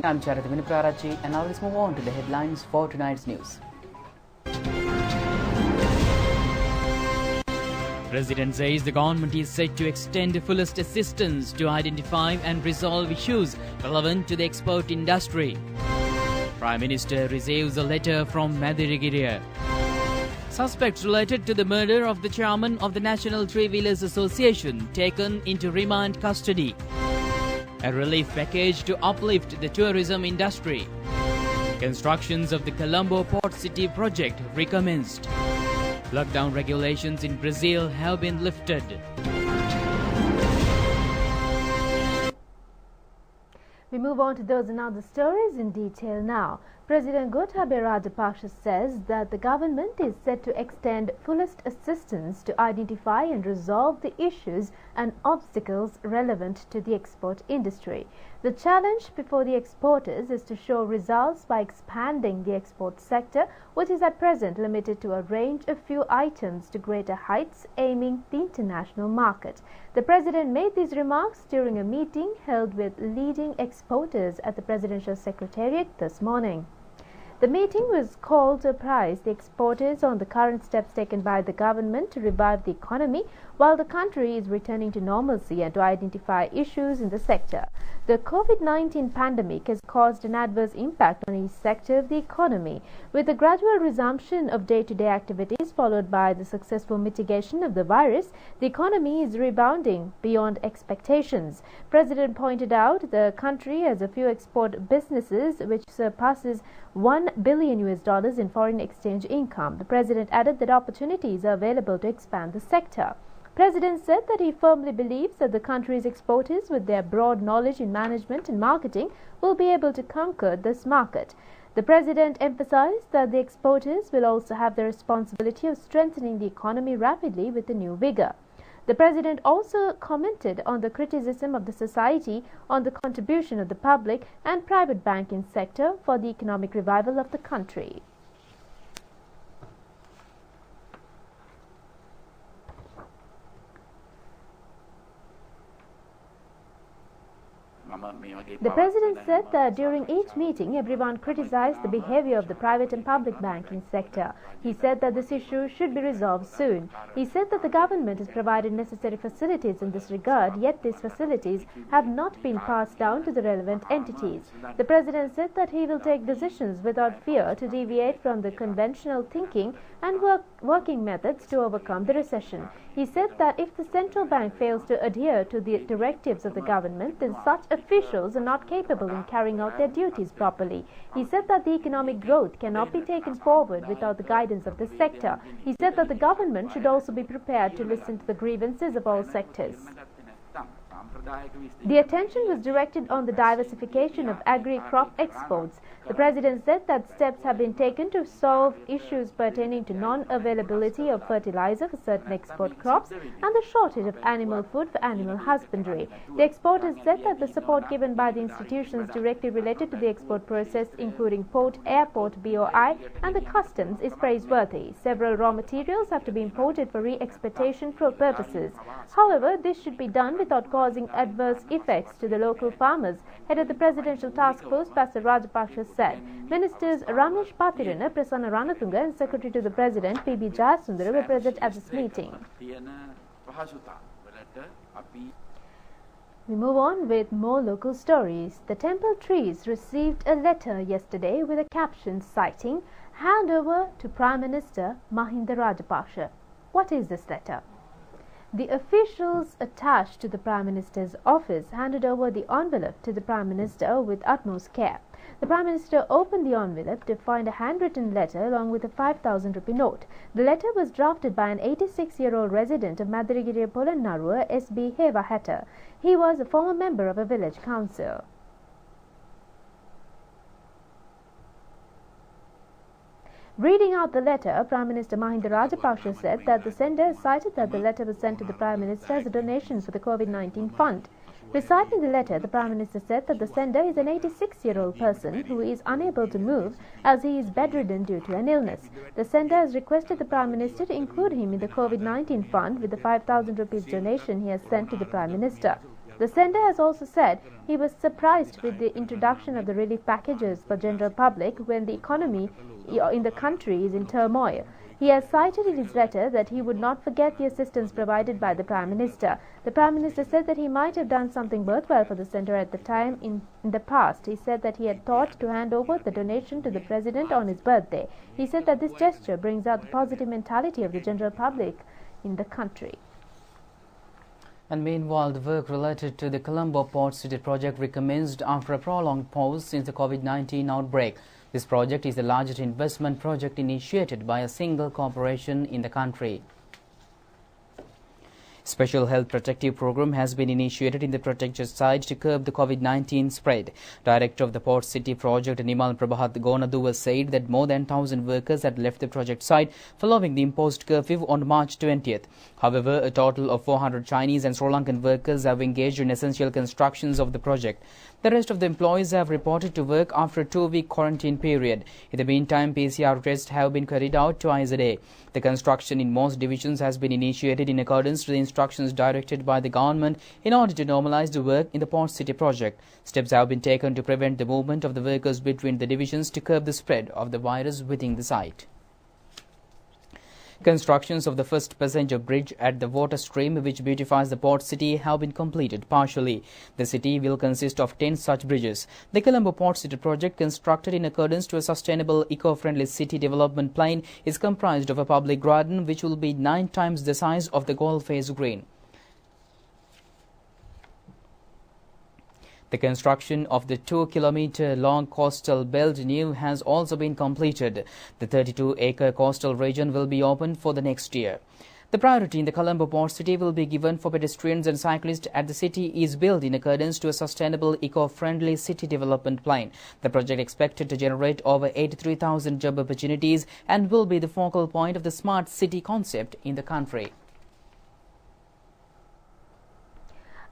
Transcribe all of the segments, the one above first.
I'm Charadamini Prarachi, and now let's move on to the headlines for tonight's news. President says the government is set to extend fullest assistance to identify and resolve issues relevant to the export industry. Prime Minister receives a letter from Madirigiriya. Suspects related to the murder of the chairman of the National Three-Wheelers Association taken into remand custody. A relief package to uplift the tourism industry. Constructions of the Colombo Port City project recommenced. Lockdown regulations in Brazil have been lifted. We move on to those and other stories in detail now. President Gotabaya Rajapaksa says that the government is set to extend fullest assistance to identify and resolve the issues and obstacles relevant to the export industry. The challenge before the exporters is to show results by expanding the export sector, which is at present limited to a range of few items to greater heights, aiming the international market. The President made these remarks during a meeting held with leading exporters at the Presidential Secretariat this morning. The meeting was called to apprise the exporters on the current steps taken by the government to revive the economy while the country is returning to normalcy and to identify issues in the sector. The COVID-19 pandemic has caused an adverse impact on each sector of the economy. With the gradual resumption of day-to-day activities followed by the successful mitigation of the virus, the economy is rebounding beyond expectations. President pointed out the country has a few export businesses which surpasses $1 billion in foreign exchange income. The President added that opportunities are available to expand the sector. President said that he firmly believes that the country's exporters, with their broad knowledge in management and marketing, will be able to conquer this market. The President emphasized that the exporters will also have the responsibility of strengthening the economy rapidly with a new vigor. The President also commented on the criticism of the society on the contribution of the public and private banking sector for the economic revival of the country. The President said that during each meeting, everyone criticized the behavior of the private and public banking sector. He said that this issue should be resolved soon. He said that the government has provided necessary facilities in this regard, yet these facilities have not been passed down to the relevant entities. The President said that he will take decisions without fear to deviate from the conventional thinking and working methods to overcome the recession. He said that if the central bank fails to adhere to the directives of the government, then such officials are not capable in carrying out their duties properly. He said that the economic growth cannot be taken forward without the guidance of the sector. He said that the government should also be prepared to listen to the grievances of all sectors. The attention was directed on the diversification of agri-crop exports. The President said that steps have been taken to solve issues pertaining to non-availability of fertilizer for certain export crops and the shortage of animal food for animal husbandry. The exporters said that the support given by the institutions directly related to the export process, including port, airport, BOI and the customs, is praiseworthy. Several raw materials have to be imported for re-exportation purposes. However, this should be done without causing adverse effects to the local farmers. Head of the Presidential Task Force, Pastor Rajapaksa, said. Ministers Ramesh Patirana, Prasanna Ranatunga and Secretary to the President, P.B. Jayasundara, were present at this meeting. We move on with more local stories. The Temple Trees received a letter yesterday with a caption citing, "Hand over to Prime Minister Mahinda Rajapaksa." What is this letter? The officials attached to the Prime Minister's office handed over the envelope to the Prime Minister with utmost care. The Prime Minister opened the envelope to find a handwritten letter along with a 5,000 rupee note. The letter was drafted by an 86-year-old resident of Madirigiriya Polannarua, S.B. Hevahata. He was a former member of a village council. Reading out the letter, Prime Minister Mahinda Rajapaksa said that the sender cited that the letter was sent to the Prime Minister as a donation for the COVID-19 fund. Reciting the letter, the Prime Minister said that the sender is an 86-year-old person who is unable to move as he is bedridden due to an illness. The sender has requested the Prime Minister to include him in the COVID-19 fund with the 5,000 rupees donation he has sent to the Prime Minister. The centre has also said he was surprised with the introduction of the relief packages for general public when the economy in the country is in turmoil. He has cited in his letter that he would not forget the assistance provided by the Prime Minister. The Prime Minister said that he might have done something worthwhile for the centre at the time in the past. He said that he had thought to hand over the donation to the President on his birthday. He said that this gesture brings out the positive mentality of the general public in the country. And meanwhile, the work related to the Colombo Port City project recommenced after a prolonged pause since the COVID-19 outbreak. This project is the largest investment project initiated by a single corporation in the country. Special health protective program has been initiated in the protected site to curb the COVID-19 spread. Director of the Port City project, Nimal Prabhat Gonaduwa, said that more than 1,000 workers had left the project site following the imposed curfew on March 20th. However, a total of 400 Chinese and Sri Lankan workers have engaged in essential constructions of the project. The rest of the employees have reported to work after a 2-week quarantine period. In the meantime, PCR tests have been carried out twice a day. The construction in most divisions has been initiated in accordance to the instructions directed by the government in order to normalize the work in the Port City project. Steps have been taken to prevent the movement of the workers between the divisions to curb the spread of the virus within the site. Constructions of the first passenger bridge at the water stream which beautifies the port city have been completed partially. The city will consist of 10 such bridges. The Colombo Port City project, constructed in accordance to a sustainable eco-friendly city development plan, is comprised of a public garden which will be 9 times the size of the golf face green. The construction of the 2-kilometer-long coastal belt new has also been completed. The 32-acre coastal region will be opened for the next year. The priority in the Colombo Port City will be given for pedestrians and cyclists as the city is built in accordance to a sustainable, eco-friendly city development plan. The project expected to generate over 83,000 job opportunities and will be the focal point of the smart city concept in the country.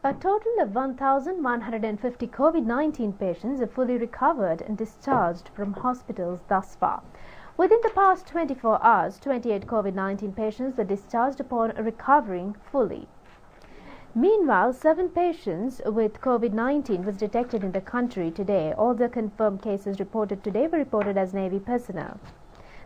A total of 1,150 COVID-19 patients have fully recovered and discharged from hospitals thus far. Within the past 24 hours, 28 COVID-19 patients were discharged upon recovering fully. Meanwhile, 7 patients with COVID-19 was detected in the country today. All the confirmed cases reported today were reported as Navy personnel.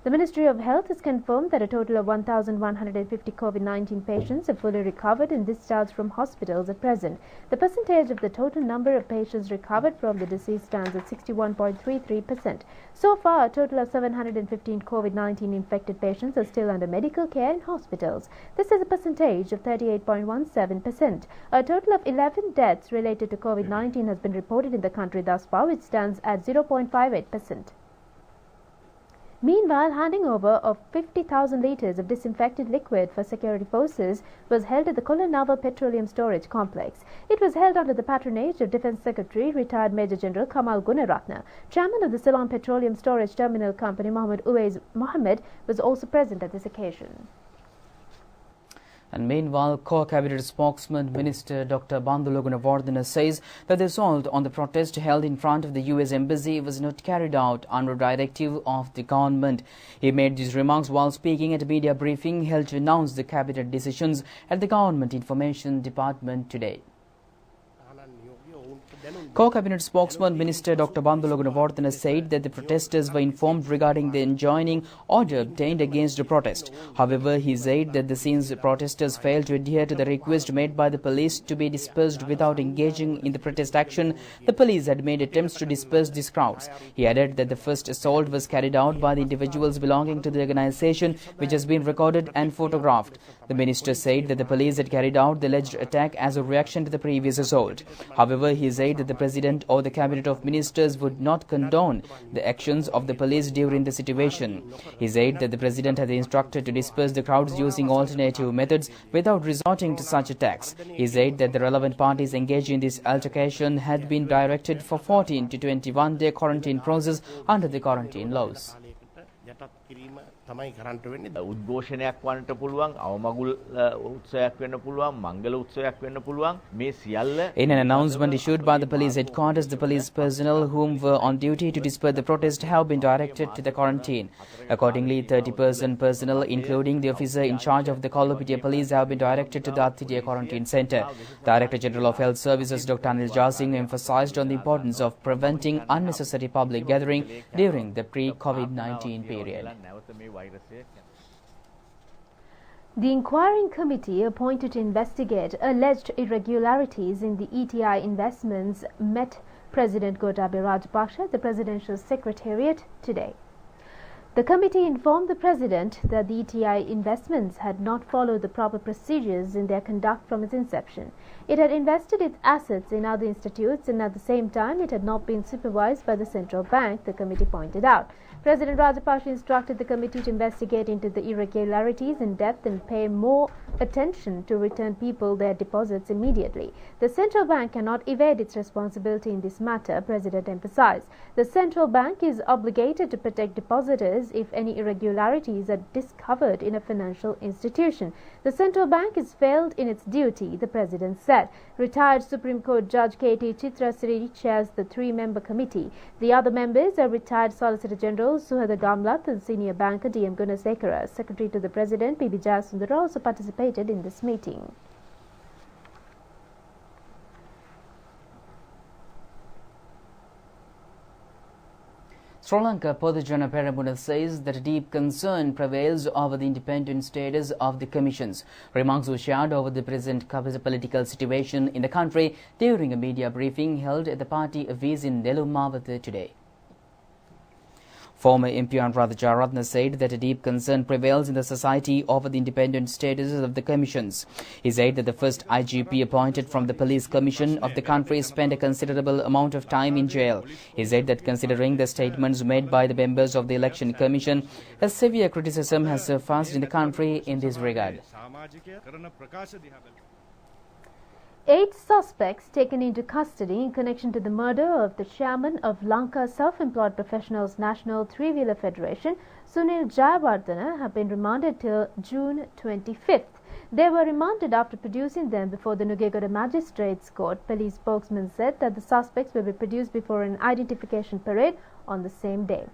The Ministry of Health has confirmed that a total of 1,150 COVID-19 patients have fully recovered and discharged from hospitals at present. The percentage of the total number of patients recovered from the disease stands at 61.33%. So far, a total of 715 COVID-19 infected patients are still under medical care in hospitals. This is a percentage of 38.17%. A total of 11 deaths related to COVID-19 has been reported in the country thus far, which stands at 0.58%. Meanwhile, handing over of 50,000 litres of disinfectant liquid for security forces was held at the Colombo Petroleum Storage Complex. It was held under the patronage of Defence Secretary, retired Major General Kamal Gunaratne. Chairman of the Ceylon Petroleum Storage Terminal Company, Mohammed Uwais Mohammed, was also present at this occasion. And meanwhile, CoCabinet spokesman Minister Dr. Bandulu Gunawardena says that the assault on the protest held in front of the US Embassy was not carried out under directive of the government. He made these remarks while speaking at a media briefing held to announce the cabinet decisions at the Government Information Department today. Co-Cabinet spokesman Minister Dr. Bandulu Gunawardena said that the protesters were informed regarding the enjoining order obtained against the protest. However, he said that since the protesters failed to adhere to the request made by the police to be dispersed without engaging in the protest action, the police had made attempts to disperse these crowds. He added that the first assault was carried out by the individuals belonging to the organization, which has been recorded and photographed. The minister said that the police had carried out the alleged attack as a reaction to the previous assault. However, he said that the President or the Cabinet of Ministers would not condone the actions of the police during the situation. He said that the President had instructed to disperse the crowds using alternative methods without resorting to such attacks. He said that the relevant parties engaged in this altercation had been directed for 14 to 21-day quarantine process under the quarantine laws. තමයි කරන්නට වෙන්නේ. උද්ඝෝෂණයක් වන්නට පුළුවන්, අවමගුල් උත්සවයක් වෙන්න පුළුවන්, මංගල උත්සවයක් වෙන්න පුළුවන්. මේ සියල්ල In an announcement issued by the police headquarters, the police personnel whom were on duty to disperse the protest have been directed to the quarantine. Accordingly, 30% personnel, including the officer in charge of the Colombo police, have been directed to the Athidia quarantine centre. Director General of Health Services Dr. Anil Jasing emphasized on the importance of preventing unnecessary public gathering during the pre-COVID-19 period. The inquiring committee appointed to investigate alleged irregularities in the ETI investments met President Gotabaya Rajapaksa at the Presidential Secretariat today. The committee informed the President that the ETI investments had not followed the proper procedures in their conduct from its inception. It had invested its assets in other institutes and at the same time it had not been supervised by the central bank, the committee pointed out. President Rajapaksa instructed the committee to investigate into the irregularities in depth and pay more attention to return people their deposits immediately. The central bank cannot evade its responsibility in this matter, President emphasized. The central bank is obligated to protect depositors if any irregularities are discovered in a financial institution. The central bank has failed in its duty, the President said. Retired Supreme Court Judge K.T. Chitrasiri chairs the three-member committee. The other members are retired Solicitor General Suhada Gamlath and senior banker D.M. Gunasekara. Secretary to the President P.B. Jayasundara also participated in this meeting. Sri Lanka Podujana Peramuna says that deep concern prevails over the independent status of the commissions. Remarks were shared over the present political situation in the country during a media briefing held at the party office in Nelumavata today. Former MP Anuradha Jayaratne said that a deep concern prevails in the society over the independent status of the commissions. He said that the first IGP appointed from the police commission of the country spent a considerable amount of time in jail. He said that considering the statements made by the members of the election commission, a severe criticism has surfaced in the country in this regard. 8 suspects taken into custody in connection to the murder of the chairman of Lanka Self-Employed Professionals National Three-Wheeler Federation, Sunil Jayawardena, have been remanded till June 25th. They were remanded after producing them before the Nugegoda Magistrates Court. Police spokesman said that the suspects will be produced before an identification parade on the same day.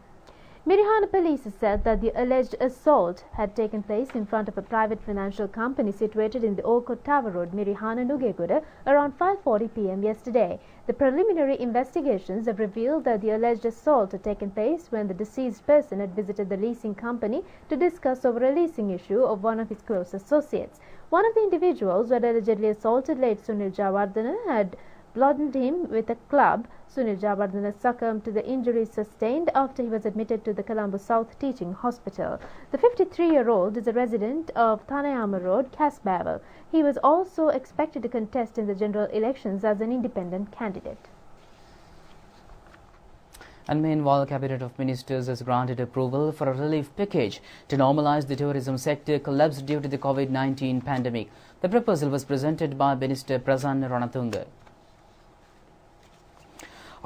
Mirihana police said that the alleged assault had taken place in front of a private financial company situated in the Olcott Tower Road, Mirihana, Nugegoda, around 5:40 p.m. yesterday. The preliminary investigations have revealed that the alleged assault had taken place when the deceased person had visited the leasing company to discuss over a leasing issue of one of his close associates. One of the individuals who had allegedly assaulted late Sunil Jayawardena had bludgeoned him with a club. Sunil Jayawardena succumbed to the injuries sustained after he was admitted to the Colombo South Teaching Hospital. The 53-year-old is a resident of Thanayama Road, Casbavel. He was also expected to contest in the general elections as an independent candidate. And meanwhile, Cabinet of Ministers has granted approval for a relief package to normalize the tourism sector collapsed due to the COVID-19 pandemic. The proposal was presented by Minister Prasanna Ranatunga.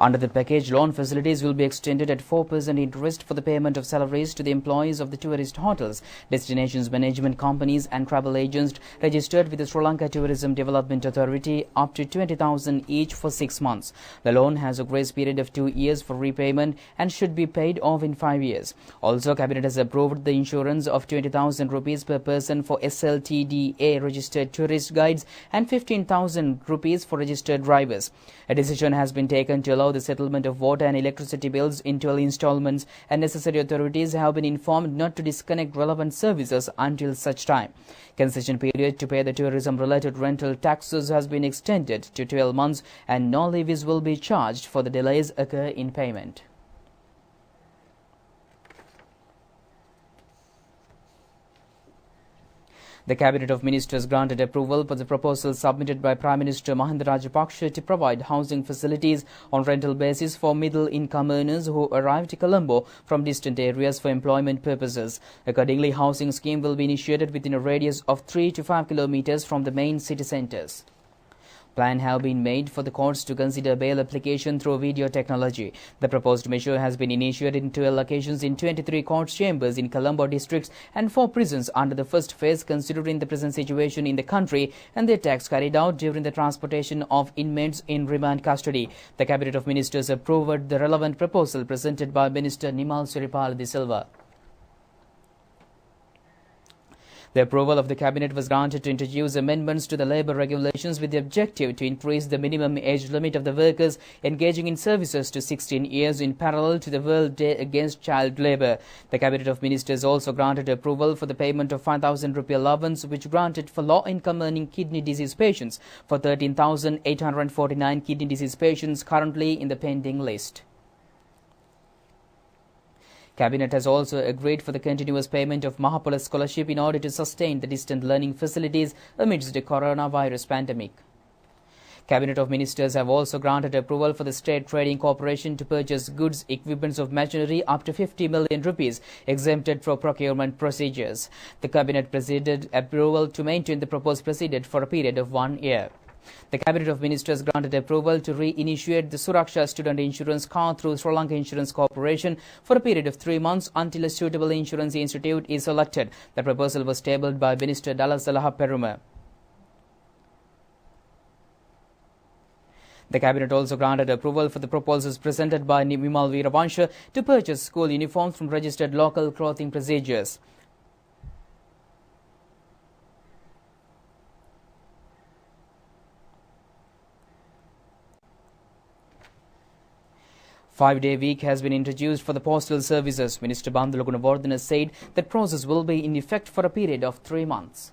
Under the package, loan facilities will be extended at 4% interest for the payment of salaries to the employees of the tourist hotels, destinations management companies and travel agents registered with the Sri Lanka Tourism Development Authority up to 20,000 each for 6 months. The loan has a grace period of 2 years for repayment and should be paid off in 5 years. Also, Cabinet has approved the insurance of 20,000 rupees per person for SLTDA registered tourist guides and 15,000 rupees for registered drivers. A decision has been taken to allow the settlement of water and electricity bills in 12 installments, and necessary authorities have been informed not to disconnect relevant services until such time. Concession period to pay the tourism-related rental taxes has been extended to 12 months and no levies will be charged for the delays occur in payment. The Cabinet of Ministers granted approval for the proposal submitted by Prime Minister Mahinda Rajapaksa to provide housing facilities on rental basis for middle-income earners who arrive to Colombo from distant areas for employment purposes. Accordingly, housing scheme will be initiated within a radius of 3 to 5 kilometers from the main city centres. Plans have been made for the courts to consider bail application through video technology. The proposed measure has been initiated in 12 locations in 23 court chambers in Colombo districts and 4 prisons under the first phase, considering the present situation in the country and the attacks carried out during the transportation of inmates in remand custody. The Cabinet of Ministers approved the relevant proposal presented by Minister Nimal Suripala de Silva. The approval of the Cabinet was granted to introduce amendments to the labour regulations with the objective to increase the minimum age limit of the workers engaging in services to 16 years in parallel to the World Day Against Child Labour. The Cabinet of Ministers also granted approval for the payment of 5,000 rupee allowance, which granted for low-income earning kidney disease patients for 13,849 kidney disease patients currently in the pending list. Cabinet has also agreed for the continuous payment of Mahapola scholarship in order to sustain the distant learning facilities amidst the coronavirus pandemic. Cabinet of Ministers have also granted approval for the State Trading Corporation to purchase goods, equipments of machinery up to 50 million rupees exempted from procurement procedures. The Cabinet presented approval to maintain the proposed procedure for a period of 1 year. The Cabinet of Ministers granted approval to re-initiate the Suraksha Student Insurance Card through Sri Lanka Insurance Corporation for a period of 3 months until a suitable insurance institute is selected. The proposal was tabled by Minister Dalasalaha Peruma. The Cabinet also granted approval for the proposals presented by Vimal Veeravansha to purchase school uniforms from registered local clothing procedures. Five-day week has been introduced for the postal services. Minister Bandula Gunawardena said that process will be in effect for a period of 3 months.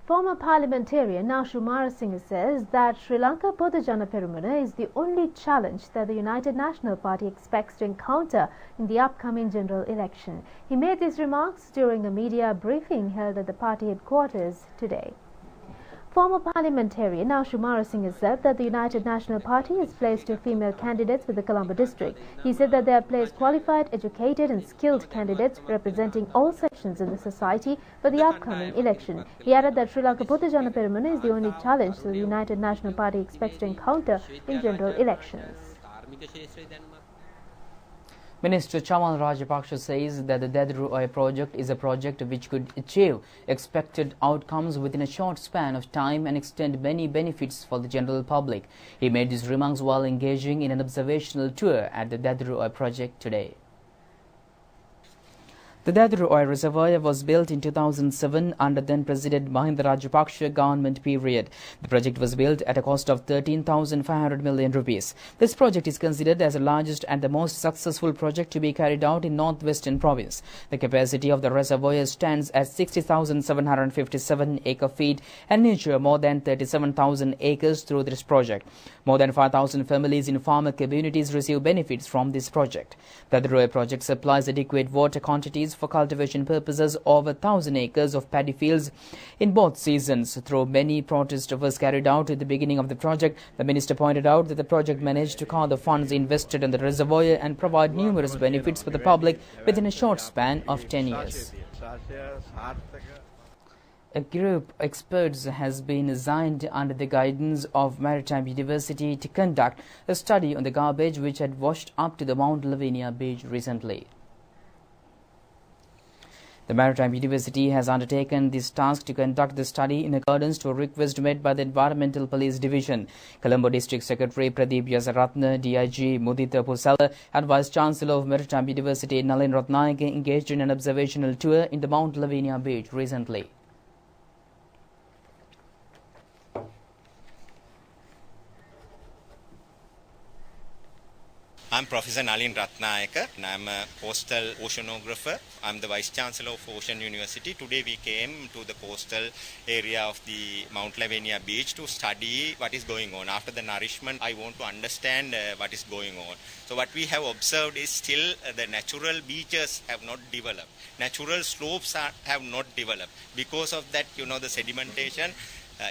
Former parliamentarian Nashu Marasinghe says that Sri Lanka Podujana Perumuna is the only challenge that the United National Party expects to encounter in the upcoming general election. He made these remarks during a media briefing held at the party headquarters today. Former parliamentarian Nashu Marasinghe said that the United National Party has placed 2 female candidates with the Colombo district. He said that they have placed qualified, educated and skilled candidates representing all sections of the society for the upcoming election. He added that Sri Lanka Podujana Perumuna is the only challenge that the United National Party expects to encounter in general elections. Minister Chamal Rajapaksa says that the Dadru Oil project is a project which could achieve expected outcomes within a short span of time and extend many benefits for the general public. He made these remarks while engaging in an observational tour at the Dadru Oil project today. The Dadru Oil Reservoir was built in 2007 under then-President Mahinda Rajapaksa government period. The project was built at a cost of 13,500 million rupees. This project is considered as the largest and the most successful project to be carried out in northwestern province. The capacity of the reservoir stands at 60,757 acre-feet and nurture more than 37,000 acres through this project. More than 5,000 families in farmer communities receive benefits from this project. The Dadru Oil project supplies adequate water quantities for cultivation purposes over 1,000 acres of paddy fields in both seasons. Through many protests was carried out at the beginning of the project, the minister pointed out that the project managed to cull the funds invested in the reservoir and provide numerous benefits for the public within a short span of 10 years. A group of experts has been assigned under the guidance of Maritime University to conduct a study on the garbage which had washed up to the Mount Lavinia beach recently. The Maritime University has undertaken this task to conduct the study in accordance to a request made by the Environmental Police Division. Colombo District Secretary Pradeep Yasaratna, DIG Mudita Pusala and Vice Chancellor of Maritime University Nalin Ratnayake engaged in an observational tour in the Mount Lavinia beach recently. I'm Professor Nalin Ratnayaka and I'm a coastal oceanographer. I'm the Vice Chancellor of Ocean University. Today we came to the coastal area of the Mount Lavinia beach to study what is going on. After the nourishment, I want to understand what is going on. So what we have observed is still the natural beaches have not developed. Natural slopes have not developed. Because of that, the sedimentation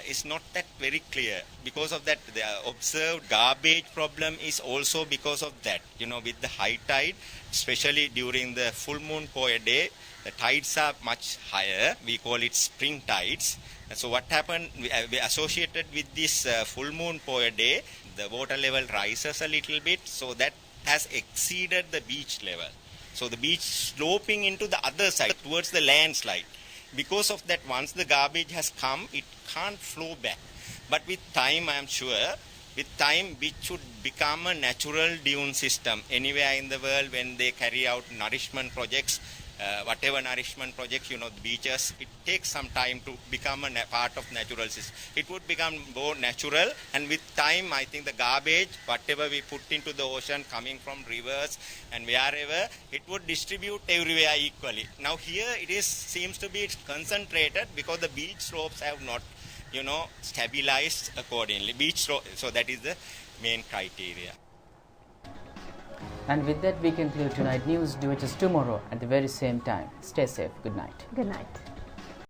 is not that very clear. Because of that, the observed garbage problem is also because of that. With the high tide, especially during the full moon Poya day, the tides are much higher. We call it spring tides. And so what happened, we associated with this full moon Poya day, the water level rises a little bit, so that has exceeded the beach level. So the beach sloping into the other side towards the landslide. Because of that, once the garbage has come, it can't flow back. But with time, I am sure, with time, beach should become a natural dune system. Anywhere in the world, when they carry out nourishment projects, whatever nourishment projects, the beaches, it takes some time to become a part of natural system. It would become more natural, and with time, I think the garbage, whatever we put into the ocean coming from rivers and wherever, it would distribute everywhere equally. Now here it seems to be concentrated because the beach slopes have not, stabilized accordingly. So that is the main criteria. And with that, we conclude tonight news. Do it tomorrow at the very same time. Stay safe. Good night. Good night.